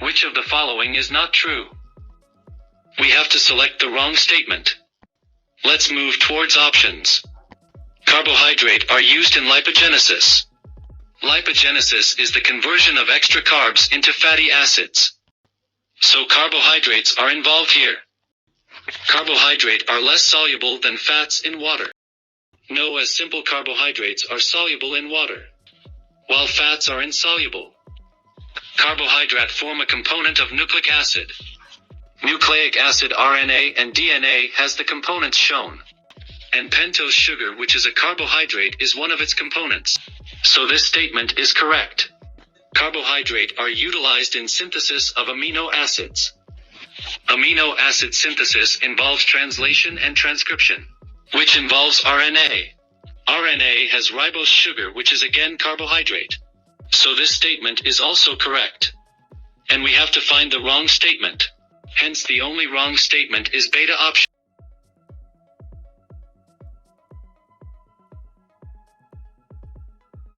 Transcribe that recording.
Which of the following is not true? We have to select the wrong statement. Let's move towards options. Carbohydrate are used in lipogenesis. Lipogenesis is the conversion of extra carbs into fatty acids. So carbohydrates are involved here. Carbohydrates are less soluble than fats in water. No, as simple carbohydrates are soluble in water, while fats are insoluble. Carbohydrate form a component of nucleic acid. Nucleic acid RNA and DNA has the components shown. And pentose sugar, which is a carbohydrate, is one of its components. So this statement is correct. Carbohydrates are utilized in synthesis of amino acids. Amino acid synthesis involves translation and transcription, which involves RNA. RNA has ribose sugar, which is again carbohydrate. So this statement is also correct. And we have to find the wrong statement. Hence the only wrong statement is beta option.